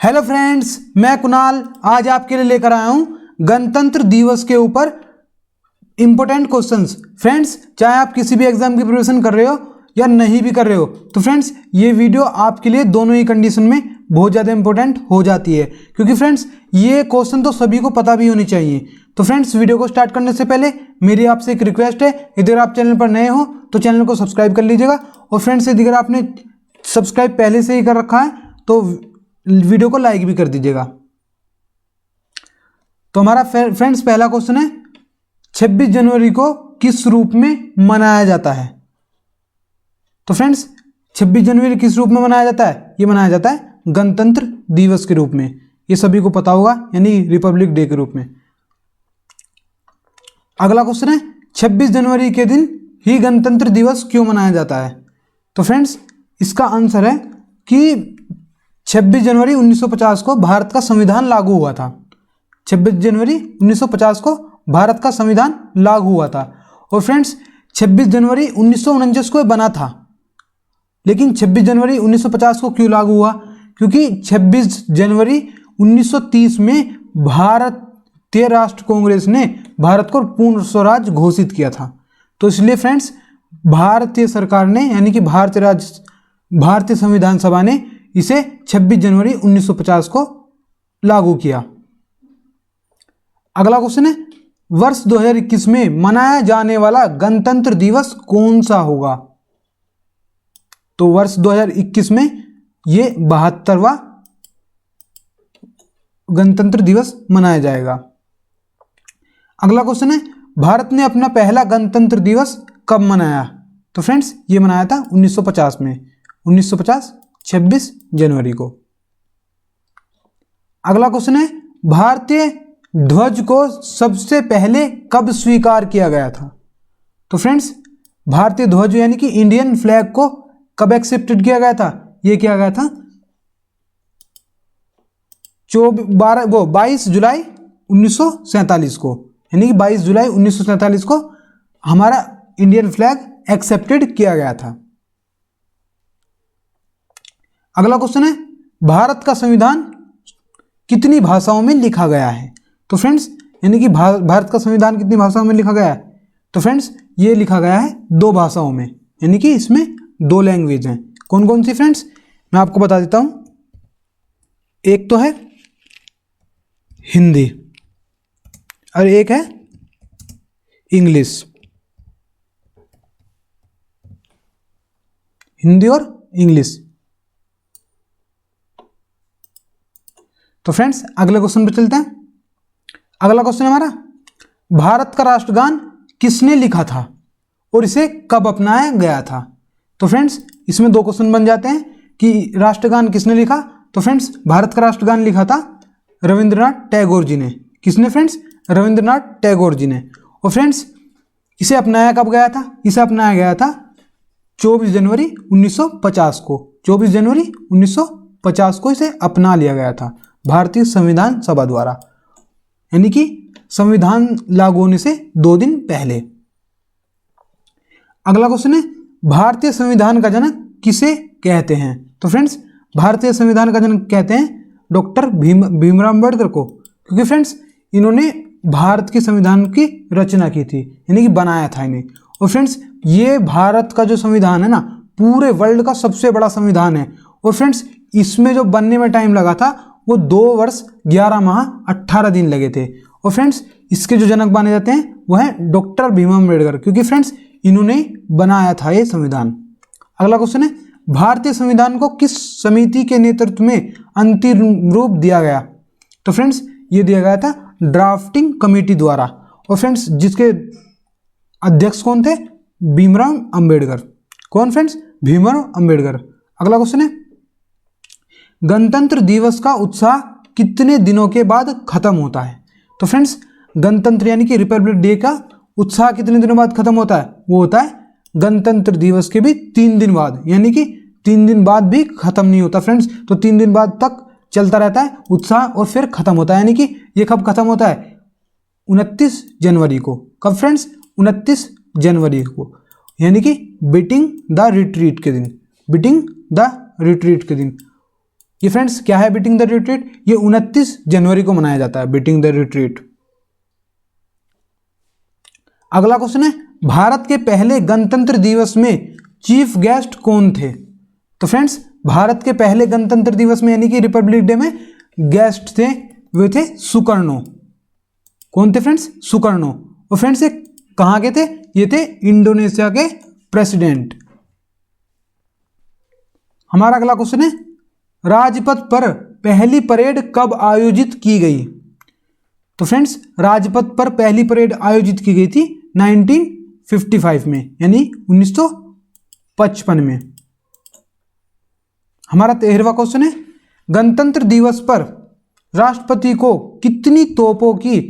Hello friends, मैं कुणाल आज आपके लिए लेकर आया हूं गणतंत्र दिवस के ऊपर इंपॉर्टेंट क्वेश्चंस। फ्रेंड्स, चाहे आप किसी भी एग्जाम की प्रिपरेशन कर रहे हो या नहीं भी कर रहे हो, तो फ्रेंड्स ये वीडियो आपके लिए दोनों ही कंडीशन में बहुत ज़्यादा इंपॉर्टेंट हो जाती है, क्योंकि फ्रेंड्स ये क्वेश्चन तो सभी को पता भी होनी चाहिए। तो फ्रेंड्स वीडियो को स्टार्ट करने से पहले मेरी आपसे एक रिक्वेस्ट है, यदि आप चैनल पर नए हो तो चैनल को सब्सक्राइब कर लीजिएगा, और फ्रेंड्स यदि आपने सब्सक्राइब पहले से ही कर रखा है तो वीडियो को लाइक भी कर दीजिएगा। तो हमारा फ्रेंड्स पहला क्वेश्चन है, 26 जनवरी को किस रूप में मनाया जाता है? तो फ्रेंड्स 26 जनवरी किस रूप में मनाया जाता है? ये मनाया जाता है गणतंत्र दिवस के रूप में। ये सभी को पता होगा, यानी रिपब्लिक डे के रूप में। अगला क्वेश्चन है, 26 जनवरी के दिन ही गणतंत्र दिवस क्यों मनाया जाता है? तो फ्रेंड्स इसका आंसर है कि 26 जनवरी 1950 को भारत का संविधान लागू हुआ था। 26 जनवरी 1950 को भारत का संविधान लागू हुआ था। और फ्रेंड्स 26 जनवरी 1949 को बना था, लेकिन 26 जनवरी 1950 को क्यों लागू हुआ? क्योंकि 26 जनवरी 1930 में भारतीय राष्ट्र कांग्रेस ने भारत को पूर्ण स्वराज घोषित किया था। तो इसलिए फ्रेंड्स भारतीय सरकार ने, यानी कि भारतीय संविधान सभा ने इसे 26 जनवरी 1950 को लागू किया। अगला क्वेश्चन है, वर्ष 2021 में मनाया जाने वाला गणतंत्र दिवस कौन सा होगा? तो वर्ष 2021 में ये 72वां गणतंत्र दिवस मनाया जाएगा। अगला क्वेश्चन है, भारत ने अपना पहला गणतंत्र दिवस कब मनाया? तो फ्रेंड्स ये मनाया था 1950 में, 1950 26 जनवरी को। अगला क्वेश्चन है, भारतीय ध्वज को सबसे पहले कब स्वीकार किया गया था? तो फ्रेंड्स भारतीय ध्वज यानी कि इंडियन फ्लैग को कब एक्सेप्टेड किया गया था? यह किया गया था 22 जुलाई 1947 को, यानी कि 22 जुलाई 1947 को हमारा इंडियन फ्लैग एक्सेप्टेड किया गया था। अगला क्वेश्चन है, भारत का संविधान कितनी भाषाओं में लिखा गया है? तो फ्रेंड्स यानी कि भारत का संविधान कितनी भाषाओं में लिखा गया है? तो फ्रेंड्स ये लिखा गया है 2 भाषाओं में, यानी कि इसमें 2 लैंग्वेज हैं। कौन कौन सी फ्रेंड्स? मैं आपको बता देता हूं। एक तो है हिंदी और एक है इंग्लिश। हिंदी और इंग्लिश। तो फ्रेंड्स अगले क्वेश्चन पे चलते हैं। अगला क्वेश्चन हमारा, भारत का राष्ट्रगान किसने लिखा था और इसे कब अपनाया गया था? तो फ्रेंड्स इसमें 2 क्वेश्चन बन जाते हैं कि राष्ट्रगान किसने लिखा। तो फ्रेंड्स भारत का राष्ट्रगान लिखा था रविंद्रनाथ टैगोर जी ने। किसने फ्रेंड्स? रविंद्रनाथ टैगोर जी ने। और फ्रेंड्स इसे अपनाया कब गया था? इसे अपनाया गया था 24 जनवरी 1950 को। 24 जनवरी 1950 को इसे अपना लिया गया था भारतीय संविधान सभा द्वारा, यानी कि संविधान लागू होने से 2 दिन पहले। अगला क्वेश्चन है, भारतीय संविधान का जनक किसे कहते हैं? तो फ्रेंड्स भारतीय संविधान का जनक कहते हैं डॉक्टर भीमराव अम्बेडकर को, क्योंकि फ्रेंड्स इन्होंने भारत के संविधान की रचना की थी, यानी कि बनाया था इन्हें। और फ्रेंड्स ये भारत का जो संविधान है ना, पूरे वर्ल्ड का सबसे बड़ा संविधान है। और फ्रेंड्स इसमें जो बनने में टाइम लगा था वो 2 वर्ष 11 माह 18 दिन लगे थे। और फ्रेंड्स इसके जो जनक माने जाते हैं वो है डॉक्टर भीमराव अम्बेडकर, क्योंकि फ्रेंड्स इन्होंने बनाया था ये संविधान। अगला क्वेश्चन है, भारतीय संविधान को किस समिति के नेतृत्व में अंतिम रूप दिया गया? तो फ्रेंड्स ये दिया गया था ड्राफ्टिंग कमेटी द्वारा। और फ्रेंड्स जिसके अध्यक्ष कौन थे? भीमराव अम्बेडकर। कौन फ्रेंड्स? भीमराव अम्बेडकर। अगला क्वेश्चन है, गणतंत्र दिवस का उत्साह कितने दिनों के बाद खत्म होता है? तो फ्रेंड्स गणतंत्र यानी कि रिपब्लिक डे का उत्साह कितने दिनों बाद खत्म होता है? वो होता है गणतंत्र दिवस के भी 3 दिन बाद, यानी कि 3 दिन बाद भी खत्म नहीं होता फ्रेंड्स। तो 3 दिन बाद तक चलता रहता है उत्साह और फिर खत्म होता है, यानी कि ये कब खत्म होता है? 29 जनवरी को। कब फ्रेंड्स? 29 जनवरी को, यानी कि बीटिंग द रिट्रीट के दिन। बीटिंग द रिट्रीट के दिन। ये फ्रेंड्स क्या है बीटिंग द रिट्रीट? ये 29 जनवरी को मनाया जाता है बीटिंग द रिट्रीट। अगला क्वेश्चन है, भारत के पहले गणतंत्र दिवस में चीफ गेस्ट कौन थे? तो फ्रेंड्स भारत के पहले गणतंत्र दिवस में यानी कि रिपब्लिक डे में गेस्ट थे, वे थे सुकर्णो। कौन थे फ्रेंड्स? सुकर्णो। और फ्रेंड्स ये कहाँ के थे? ये थे इंडोनेशिया के प्रेसिडेंट। हमारा अगला क्वेश्चन है, राजपथ पर पहली परेड कब आयोजित की गई? तो फ्रेंड्स राजपथ पर पहली परेड आयोजित की गई थी 1955 में, यानी 1955 में। हमारा 13वां क्वेश्चन है, गणतंत्र दिवस पर राष्ट्रपति को कितनी तोपों की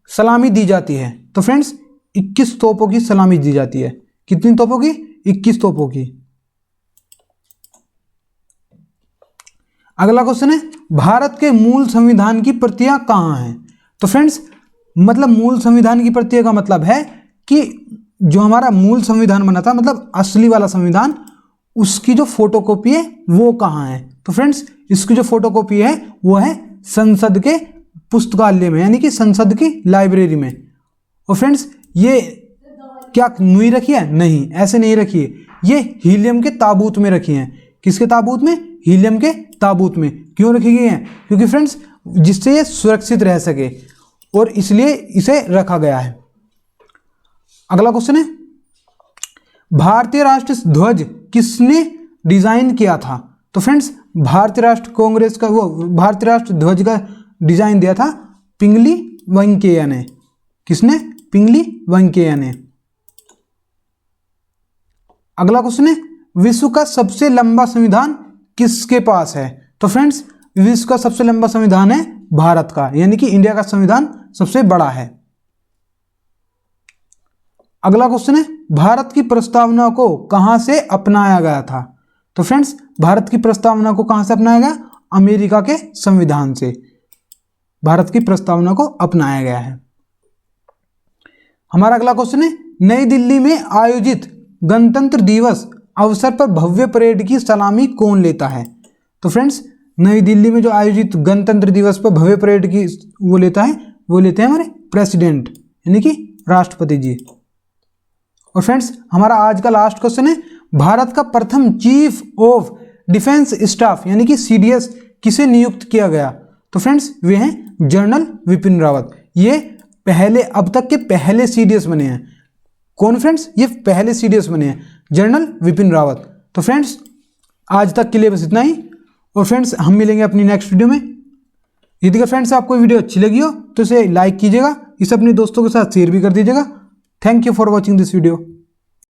सलामी दी जाती है? तो फ्रेंड्स 21 तोपों की सलामी दी जाती है। कितनी तोपों की? 21 तोपों की। अगला क्वेश्चन है, भारत के मूल संविधान की प्रतियां कहाँ हैं? तो फ्रेंड्स मतलब मूल संविधान की प्रतियां का मतलब है कि जो हमारा मूल संविधान बना था, मतलब असली वाला संविधान, उसकी जो फोटोकॉपी है वो कहाँ है? तो फ्रेंड्स इसकी जो फोटोकॉपी है वो है संसद के पुस्तकालय में, यानी कि संसद की लाइब्रेरी में। और फ्रेंड्स ये क्या नुई रखी है? नहीं, ऐसे नहीं रखी है, ये हीलियम के ताबूत में रखी है। किसके ताबूत में? हीलियम के ताबूत में। क्यों रखी गई है? क्योंकि फ्रेंड्स जिससे ये सुरक्षित रह सके और इसलिए इसे रखा गया है। अगला क्वेश्चन है, भारतीय राष्ट्र ध्वज किसने डिजाइन किया था? तो फ्रेंड्स भारतीय राष्ट्र कांग्रेस का वो भारतीय राष्ट्र ध्वज का डिजाइन दिया था पिंगली वेंकैया ने। किसने? पिंगली वेंकैया ने। अगला क्वेश्चन है, विश्व का सबसे लंबा संविधान किसके पास है? तो फ्रेंड्स विश्व का सबसे लंबा संविधान है भारत का, यानी कि इंडिया का संविधान सबसे बड़ा है। अगला क्वेश्चन है, भारत की प्रस्तावना को कहां से अपनाया गया था? तो फ्रेंड्स भारत की प्रस्तावना को कहां से अपनाया गया? अमेरिका के संविधान से भारत की प्रस्तावना को अपनाया गया है। हमारा अगला क्वेश्चन है, नई दिल्ली में आयोजित गणतंत्र दिवस अवसर पर भव्य परेड की सलामी कौन लेता है? तो फ्रेंड्स नई दिल्ली में जो आयोजित गणतंत्र दिवस पर भव्य परेड की वो लेते हैं हमारे प्रेसिडेंट, यानी कि राष्ट्रपति जी। और फ्रेंड्स हमारा आज का लास्ट क्वेश्चन है, भारत का प्रथम चीफ ऑफ डिफेंस स्टाफ यानी कि सीडीएस किसे नियुक्त किया गया? तो फ्रेंड्स वे हैं जनरल विपिन रावत। ये पहले अब तक के पहले सीडीएस बने हैं। कौन फ्रेंड्स? ये पहले सीडीएस बने हैं जनरल विपिन रावत। तो फ्रेंड्स आज तक के लिए बस इतना ही, और फ्रेंड्स हम मिलेंगे अपनी नेक्स्ट वीडियो में। यदि अगर फ्रेंड्स आपको वीडियो अच्छी लगी हो तो इसे लाइक कीजिएगा, इसे अपने दोस्तों के साथ शेयर भी कर दीजिएगा। Thank you for watching this video.